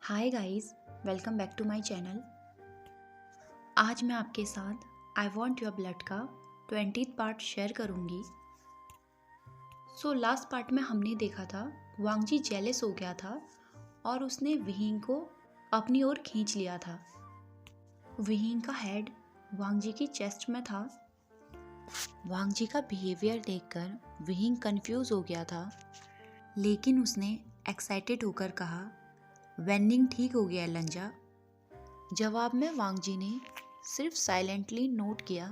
Hi guys, welcome back to my channel. आज मैं आपके साथ आई वॉन्ट योर ब्लड का 20th पार्ट शेयर करूँगी। लास्ट पार्ट में हमने देखा था वांगजी जेलस हो गया था और उसने विहिंग को अपनी ओर खींच लिया था। विहिंग का हेड वांगजी की चेस्ट में था। वांगजी का बिहेवियर देखकर विहिंग कंफ्यूज हो गया था, लेकिन उसने एक्साइटेड होकर कहा, वेन्निंग ठीक हो गया लंजा। जवाब में वांगजी ने सिर्फ साइलेंटली नोट किया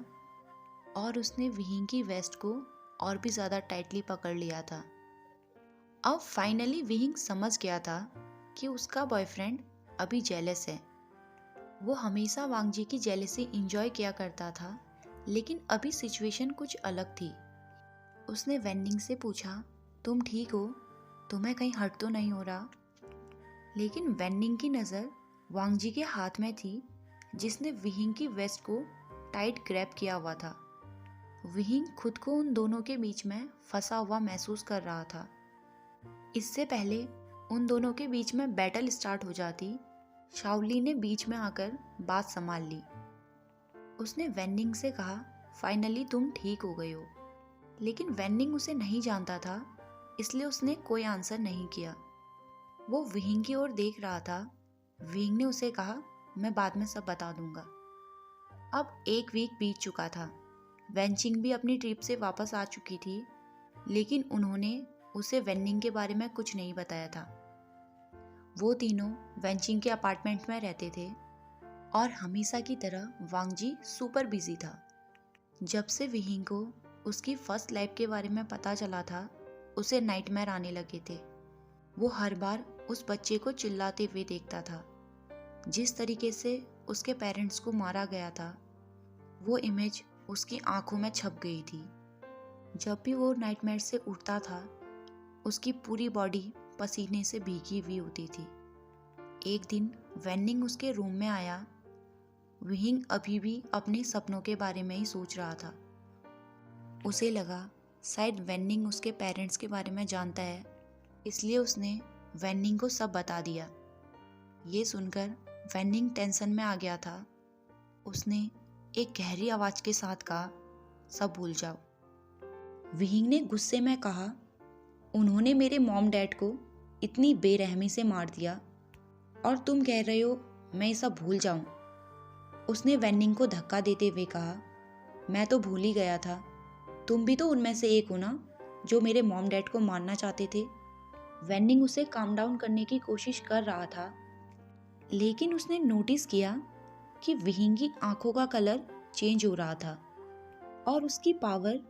और उसने विहिंग की वेस्ट को और भी ज़्यादा टाइटली पकड़ लिया था। अब फाइनली विहिंग समझ गया था कि उसका बॉयफ्रेंड अभी जेलस है। वो हमेशा वांगजी की जेलसी इंजॉय किया करता था, लेकिन अभी सिचुएशन कुछ अलग थी। उसने वेन्निंग से पूछा, तुम ठीक हो? तुम्हें कहीं हर्ट तो नहीं हो रहा? लेकिन वेन्निंग की नज़र वांगजी के हाथ में थी, जिसने विहिंग की वेस्ट को टाइट ग्रैब किया हुआ था। विहिंग खुद को उन दोनों के बीच में फंसा हुआ महसूस कर रहा था। इससे पहले उन दोनों के बीच में बैटल स्टार्ट हो जाती, शाओली ने बीच में आकर बात संभाल ली। उसने वेन्निंग से कहा, फाइनली तुम ठीक हो गए हो। लेकिन वेन्निंग उसे नहीं जानता था, इसलिए उसने कोई आंसर नहीं किया। वो विहिंग की ओर देख रहा था। विहिंग ने उसे कहा, मैं बाद में सब बता दूंगा। अब एक वीक बीत चुका था। वेनचिंग भी अपनी ट्रिप से वापस आ चुकी थी, लेकिन उन्होंने उसे वेन्निंग के बारे में कुछ नहीं बताया था। वो तीनों वेनचिंग के अपार्टमेंट में रहते थे और हमेशा की तरह वांगजी सुपर बिजी था। जब से विहिंग को उसकी फर्स्ट लाइफ के बारे में पता चला था, उसे नाइटमेयर आने लगे थे। वो हर बार उस बच्चे को चिल्लाते हुए देखता था। जिस तरीके से उसके पेरेंट्स को मारा गया था, वो इमेज उसकी आंखों में छप गई थी। जब भी वो नाइटमेयर से उठता था, उसकी पूरी बॉडी पसीने से भीगी हुई होती थी। एक दिन वेन्निंग उसके रूम में आया। विहिंग अभी भी अपने सपनों के बारे में ही सोच रहा था। उसे लगा शायद वेन्निंग उसके पेरेंट्स के बारे में जानता है, इसलिए उसने वेन्निंग को सब बता दिया। ये सुनकर वेन्निंग टेंशन में आ गया था। उसने एक गहरी आवाज के साथ कहा, सब भूल जाओ। विहिंग ने गुस्से में कहा, उन्होंने मेरे मॉम डैड को इतनी बेरहमी से मार दिया और तुम कह रहे हो मैं ये सब भूल जाऊं। उसने वेन्निंग को धक्का देते हुए कहा, मैं तो भूल ही गया था। तुम भी तो उनमें से एक हो ना, जो मेरे मॉम डैड को मारना चाहते थे। वेन्निंग उसे काम डाउन करने की कोशिश कर रहा था, लेकिन उसने नोटिस किया कि विहिंग की आंखों का कलर चेंज हो रहा था और उसकी पावर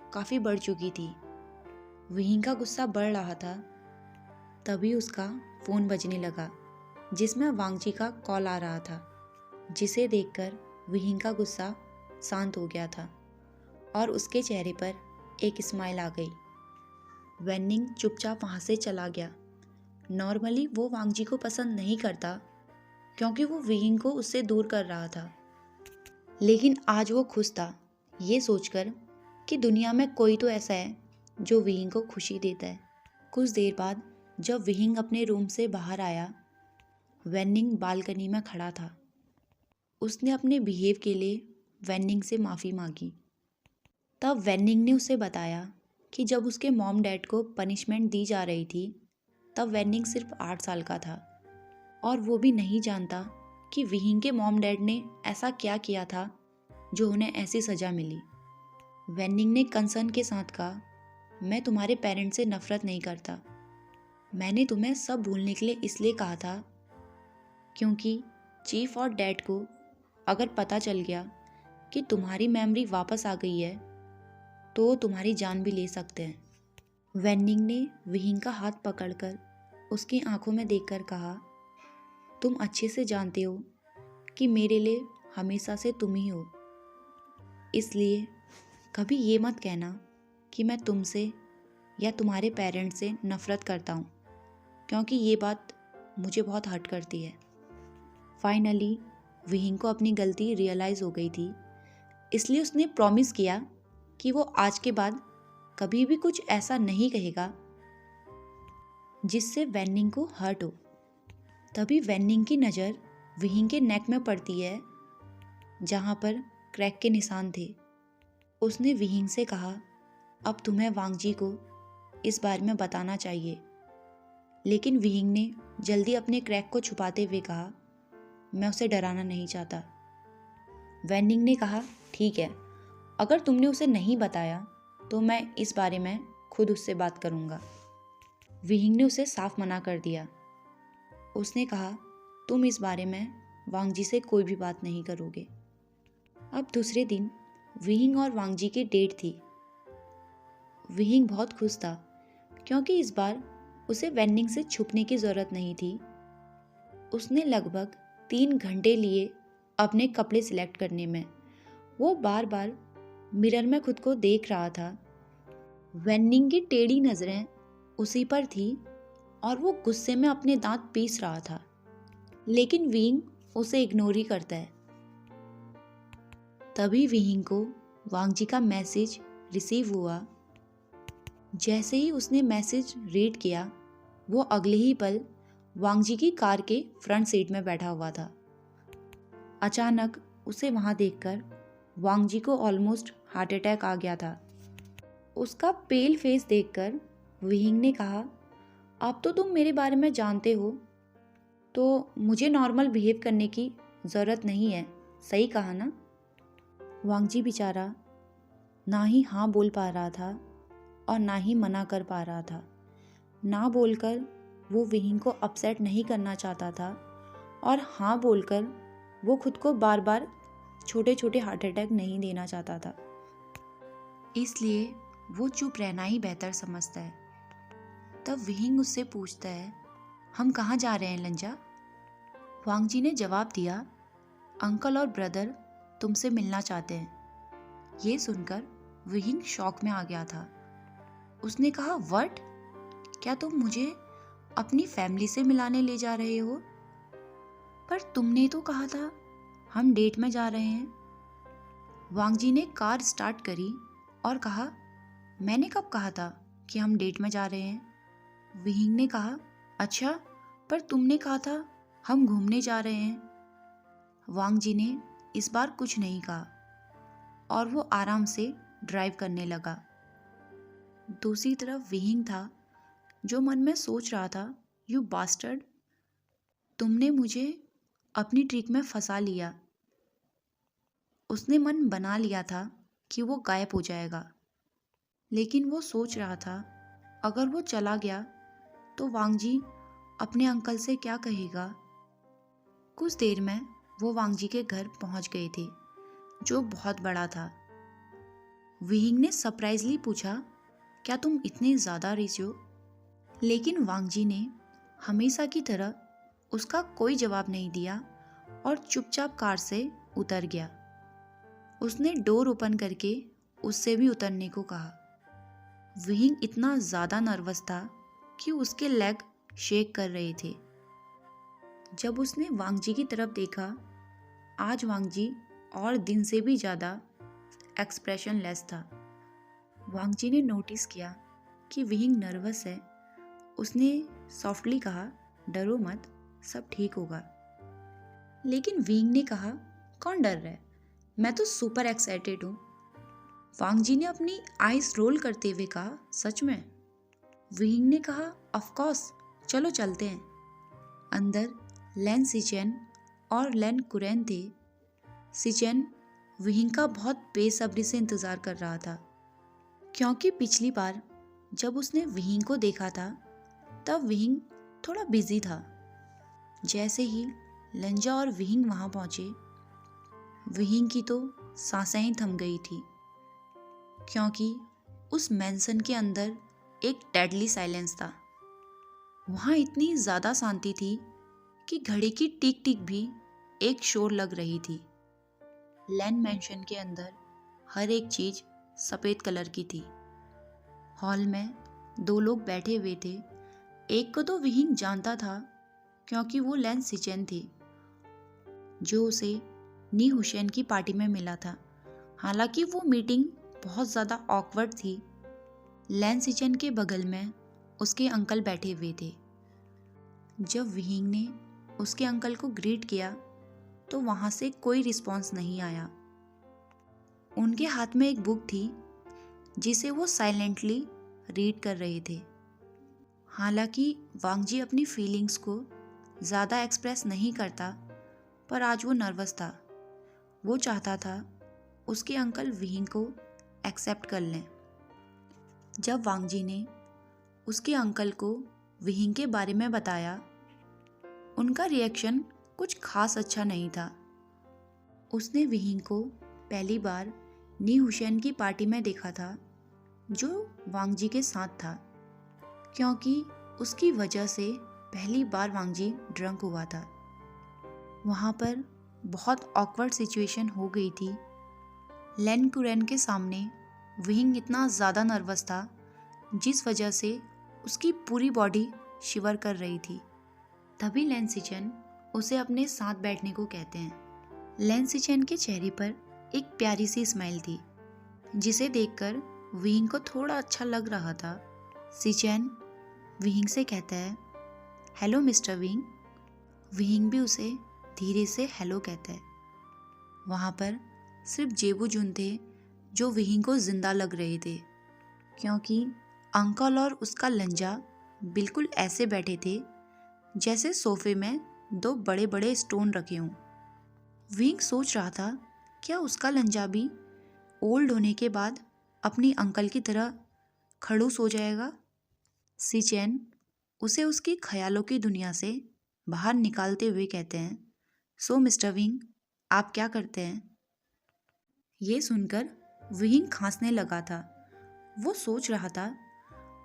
काफ़ी बढ़ चुकी थी। विहिंग का गुस्सा बढ़ रहा था। तभी उसका फ़ोन बजने लगा, जिसमें वांगजी का कॉल आ रहा था, जिसे देखकर विहिंग का गुस्सा शांत हो गया था और उसके चेहरे पर एक स्माइल आ गई। वेन्निंग चुपचाप वहाँ से चला गया। नॉर्मली वो वांगजी को पसंद नहीं करता, क्योंकि वो विहिंग को उससे दूर कर रहा था, लेकिन आज वो खुश था ये सोचकर कि दुनिया में कोई तो ऐसा है जो विहिंग को खुशी देता है। कुछ देर बाद जब विहिंग अपने रूम से बाहर आया, वेन्निंग बालकनी में खड़ा था। उसने अपने बिहेव के लिए वेन्निंग से माफ़ी मांगी। तब वेन्निंग ने उसे बताया कि जब उसके मॉम डैड को पनिशमेंट दी जा रही थी, तब वेन्निंग सिर्फ 8 साल का था और वो भी नहीं जानता कि विहिंग के मॉम डैड ने ऐसा क्या किया था जो उन्हें ऐसी सज़ा मिली। वेन्निंग ने कंसर्न के साथ कहा, मैं तुम्हारे पेरेंट्स से नफ़रत नहीं करता। मैंने तुम्हें सब भूलने के लिए इसलिए कहा था, क्योंकि चीफ और डैड को अगर पता चल गया कि तुम्हारी मेमोरी वापस आ गई है, तो वो तुम्हारी जान भी ले सकते हैं। वेन्निंग ने विहिंग का हाथ पकड़कर उसकी आंखों में देखकर कहा, तुम अच्छे से जानते हो कि मेरे लिए हमेशा से तुम ही हो, इसलिए कभी ये मत कहना कि मैं तुमसे या तुम्हारे पेरेंट्स से नफ़रत करता हूँ, क्योंकि ये बात मुझे बहुत हर्ट करती है। फाइनली विहिंग को अपनी गलती रियलाइज़ हो गई थी, इसलिए उसने प्रॉमिस किया कि वो आज के बाद कभी भी कुछ ऐसा नहीं कहेगा जिससे वेन्निंग को हर्ट हो। तभी वेन्निंग की नज़र विहिंग के नेक में पड़ती है जहाँ पर क्रैक के निशान थे। उसने विहिंग से कहा, अब तुम्हें वांगजी को इस बारे में बताना चाहिए। लेकिन विहिंग ने जल्दी अपने क्रैक को छुपाते हुए कहा, मैं उसे डराना नहीं चाहता। वेन्निंग ने कहा, ठीक है, अगर तुमने उसे नहीं बताया तो मैं इस बारे में खुद उससे बात करूँगा। विहिंग ने उसे साफ मना कर दिया। उसने कहा, तुम इस बारे में वांगजी से कोई भी बात नहीं करोगे। अब दूसरे दिन विहिंग और वांगजी की डेट थी। विहिंग बहुत खुश था क्योंकि इस बार उसे वेन्निंग से छुपने की ज़रूरत नहीं थी। उसने लगभग 3 घंटे लिए अपने कपड़े सिलेक्ट करने में। वो बार बार मिरर में खुद को देख रहा था। वेन्निंग की टेढ़ी नज़रें उसी पर थी और वो गुस्से में अपने दांत पीस रहा था, लेकिन विहिंग उसे इग्नोर ही करता है। तभी विहिंग को वांगजी का मैसेज रिसीव हुआ। जैसे ही उसने मैसेज रीड किया, वो अगले ही पल वांगजी की कार के फ्रंट सीट में बैठा हुआ था। अचानक उसे वहां देखकर वांगजी को ऑलमोस्ट हार्ट अटैक आ गया था। उसका पेल फेस देखकर विहिंग ने कहा, अब तो तुम मेरे बारे में जानते हो, तो मुझे नॉर्मल बिहेव करने की ज़रूरत नहीं है, सही कहा ना? वांगजी बेचारा ना ही हाँ बोल पा रहा था और ना ही मना कर पा रहा था। ना बोलकर वो विहिंग को अपसेट नहीं करना चाहता था और हाँ बोलकर वो खुद को बार बार छोटे छोटे हार्ट अटैक नहीं देना चाहता था। इसलिए वो चुप रहना ही बेहतर समझता है। तब विहिंग उससे पूछता है, हम कहाँ जा रहे हैं लंजा? वांगजी ने जवाब दिया, अंकल और ब्रदर तुमसे मिलना चाहते हैं। ये सुनकर विहिंग शॉक में आ गया था। उसने कहा, व्हाट? क्या तुम मुझे अपनी फैमिली से मिलाने ले जा रहे हो? पर तुमने तो कहा था हम डेट में जा रहे हैं। वांगजी ने कार स्टार्ट करी और कहा, मैंने कब कहा था कि हम डेट में जा रहे हैं? विहिंग ने कहा, अच्छा, पर तुमने कहा था हम घूमने जा रहे हैं। वांगजी ने इस बार कुछ नहीं कहा और वो आराम से ड्राइव करने लगा। दूसरी तरफ विहिंग था जो मन में सोच रहा था, यू बास्टर्ड, तुमने मुझे अपनी ट्रिक में फंसा लिया। उसने मन बना लिया था कि वो गायब हो जाएगा, लेकिन वो सोच रहा था अगर वो चला गया तो वांगजी अपने अंकल से क्या कहेगा। कुछ देर में वो वांगजी के घर पहुंच गए थे, जो बहुत बड़ा था। विहिंग ने सरप्राइजली पूछा, क्या तुम इतने ज़्यादा रिच हो? लेकिन वांगजी ने हमेशा की तरह उसका कोई जवाब नहीं दिया और चुपचाप कार से उतर गया। उसने डोर ओपन करके उससे भी उतरने को कहा। विहिंग इतना ज़्यादा नर्वस था कि उसके लेग शेक कर रहे थे। जब उसने वांगजी की तरफ देखा, आज वांगजी और दिन से भी ज़्यादा एक्सप्रेशन लेस था। वांगजी ने नोटिस किया कि विहिंग नर्वस है। उसने सॉफ्टली कहा, डरो मत, सब ठीक होगा। लेकिन विहिंग ने कहा, कौन डर रहा है, मैं तो सुपर एक्साइटेड हूँ। वांगजी ने अपनी आईज रोल करते हुए कहा, सच में? विहिंग ने कहा, ऑफ कोर्स, चलो चलते हैं। अंदर लैन सिचेन और लैन कुरैन थे। सिचेन विहिंग का बहुत बेसब्री से इंतज़ार कर रहा था, क्योंकि पिछली बार जब उसने विहिंग को देखा था तब विहिंग थोड़ा बिजी था। जैसे ही लंजा और विहिंग वहाँ पहुँचे, विहिंग की तो सांसें ही थम गई थी, क्योंकि उस मैंसन के अंदर एक डेडली साइलेंस था। वहाँ इतनी ज़्यादा शांति थी कि घड़ी की टिक टिक भी एक शोर लग रही थी। लैन मैंशन के अंदर हर एक चीज़ सफ़ेद कलर की थी। हॉल में 2 लोग बैठे हुए थे। एक को तो विहिंग जानता था क्योंकि वो लैन सिचेन थी, जो उसे नी हुसैन की पार्टी में मिला था। हालांकि वो मीटिंग बहुत ज़्यादा ऑकवर्ड थी। लैन सिचेन के बगल में उसके अंकल बैठे हुए थे। जब विहिंग ने उसके अंकल को ग्रीट किया तो वहाँ से कोई रिस्पॉन्स नहीं आया। उनके हाथ में एक बुक थी जिसे वो साइलेंटली रीड कर रहे थे। हालांकि वांगजी अपनी फीलिंग्स को ज़्यादा एक्सप्रेस नहीं करता, पर आज वो नर्वस था। वो चाहता था उसके अंकल विहिंग को एक्सेप्ट कर लें। जब वांगजी ने उसके अंकल को विहिंग के बारे में बताया, उनका रिएक्शन कुछ खास अच्छा नहीं था। उसने विहिंग को पहली बार नी हुसैन की पार्टी में देखा था, जो वांगजी के साथ था, क्योंकि उसकी वजह से पहली बार वांगजी ड्रंक हुआ था। वहाँ पर बहुत ऑकवर्ड सिचुएशन हो गई थी। लेन कुरेन के सामने विहिंग इतना ज़्यादा नर्वस था, जिस वजह से उसकी पूरी बॉडी शिवर कर रही थी। तभी लेन सिचेन उसे अपने साथ बैठने को कहते हैं। लेन सिचेन के चेहरे पर एक प्यारी सी स्माइल थी, जिसे देखकर विहिंग को थोड़ा अच्छा लग रहा था। सिचेन विहिंग से कहता है, हेलो मिस्टर विहिंग। विहिंग भी उसे धीरे से हेलो कहता है। वहाँ पर सिर्फ जेबू जुन थे जो विहिंग को जिंदा लग रहे थे, क्योंकि अंकल और उसका लंजा बिल्कुल ऐसे बैठे थे जैसे सोफे में दो बड़े बड़े स्टोन रखे हों। विहिंग सोच रहा था, क्या उसका लंजा भी ओल्ड होने के बाद अपनी अंकल की तरह खड़ूस हो जाएगा। सिचेन उसे उसकी ख्यालों की दुनिया से बाहर निकालते हुए कहते हैं, सो मिस्टर विहिंग, आप क्या करते हैं। ये सुनकर विहिंग खांसने लगा था। वो सोच रहा था,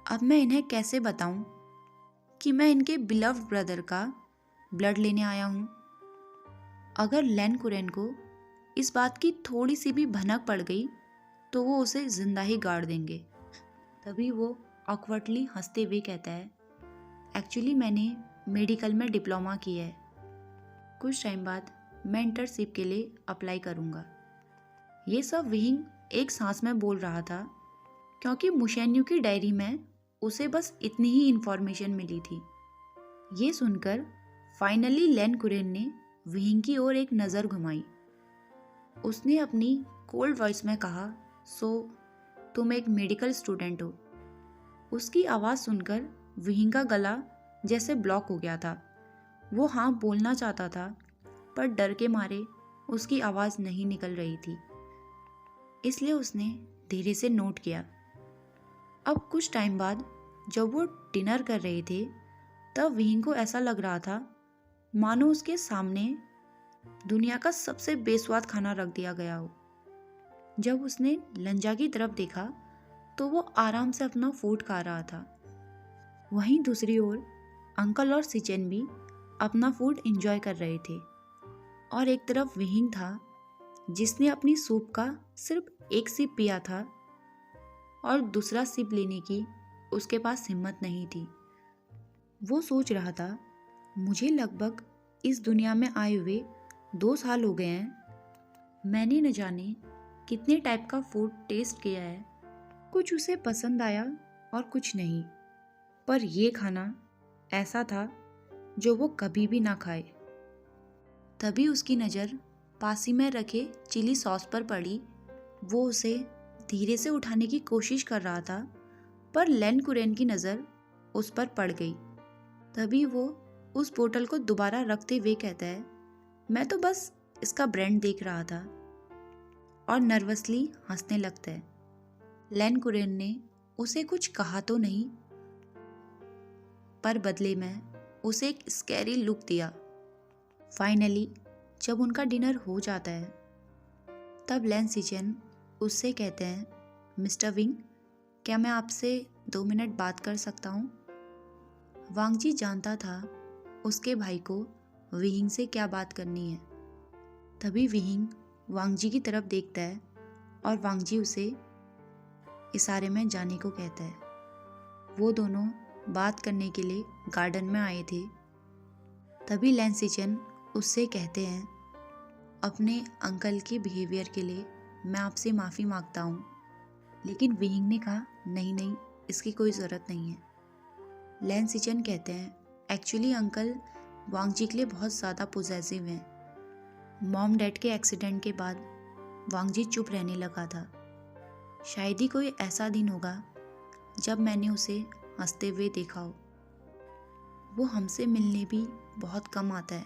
अब मैं इन्हें कैसे बताऊं कि मैं इनके बिलव्ड ब्रदर का ब्लड लेने आया हूं। अगर लेन कुरेन को इस बात की थोड़ी सी भी भनक पड़ गई तो वो उसे जिंदा ही गाड़ देंगे। तभी वो ऑकवर्डली हंसते हुए कहता है, एक्चुअली मैंने मेडिकल में डिप्लोमा किया है। कुछ टाइम बाद मैं इंटर्नशिप के लिए अप्लाई करूँगा। ये सब विहिंग एक सांस में बोल रहा था, क्योंकि मुशेन्यू की डायरी में उसे बस इतनी ही इन्फॉर्मेशन मिली थी। ये सुनकर फाइनली लेन कुरेन ने विहिंग की ओर एक नज़र घुमाई। उसने अपनी कोल्ड वॉइस में कहा, सो तुम एक मेडिकल स्टूडेंट हो। उसकी आवाज़ सुनकर विहिंग का गला जैसे ब्लॉक हो गया था। वो हाँ बोलना चाहता था, पर डर के मारे उसकी आवाज़ नहीं निकल रही थी, इसलिए उसने धीरे से नोट किया। अब कुछ टाइम बाद जब वो डिनर कर रहे थे, तब विहिंग को ऐसा लग रहा था मानो उसके सामने दुनिया का सबसे बेस्वाद खाना रख दिया गया हो। जब उसने लंजा की तरफ देखा तो वो आराम से अपना फूड खा रहा था। वहीं दूसरी ओर अंकल और सिचेन भी अपना फूड एंजॉय कर रहे थे, और एक तरफ विहिंग था जिसने अपनी सूप का सिर्फ एक सिप पिया था और दूसरा सिप लेने की उसके पास हिम्मत नहीं थी। वो सोच रहा था, मुझे लगभग इस दुनिया में आए हुए 2 साल हो गए हैं। मैंने न जाने कितने टाइप का फूड टेस्ट किया है। कुछ उसे पसंद आया और कुछ नहीं, पर ये खाना ऐसा था जो वो कभी भी ना खाए। तभी उसकी नज़र पास ही में रखे चिली सॉस पर पड़ी। वो उसे धीरे से उठाने की कोशिश कर रहा था, पर लेन कुरेन की नज़र उस पर पड़ गई। तभी वो उस बोतल को दोबारा रखते हुए कहता है, मैं तो बस इसका ब्रांड देख रहा था, और नर्वसली हंसने लगता है। लेन कुरेन ने उसे कुछ कहा तो नहीं, पर बदले में उसे एक स्कैरी लुक दिया। फाइनली जब उनका डिनर हो जाता है, तब लेन सिचेन उससे कहते हैं, मिस्टर विंग, क्या मैं आपसे 2 मिनट बात कर सकता हूँ। वांगजी जानता था उसके भाई को विहिंग से क्या बात करनी है। तभी विहिंग वांगजी की तरफ देखता है और वांगजी उसे इशारे में जाने को कहता है। वो दोनों बात करने के लिए गार्डन में आए थे। तभी लेन सिचेन उससे कहते हैं, अपने अंकल के बिहेवियर के लिए मैं आपसे माफ़ी मांगता हूँ। लेकिन विहिंग ने कहा, नहीं नहीं, इसकी कोई ज़रूरत नहीं है। लेन सिचेन कहते हैं, एक्चुअली अंकल, वांग जी के लिए बहुत ज़्यादा पॉजेसिव हैं। मॉम डैड के एक्सीडेंट के बाद वांग जी चुप रहने लगा था। शायद ही कोई ऐसा दिन होगा जब मैंने उसे हंसते हुए देखा हो। वो हमसे मिलने भी बहुत कम आता है,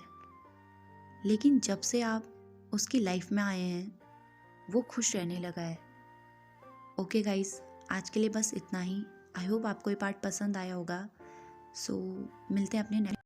लेकिन जब से आप उसकी लाइफ में आए हैं वो खुश रहने लगा है। ओके गाइस, आज के लिए बस इतना ही। आई होप आपको ये पार्ट पसंद आया होगा। सो मिलते हैं अपने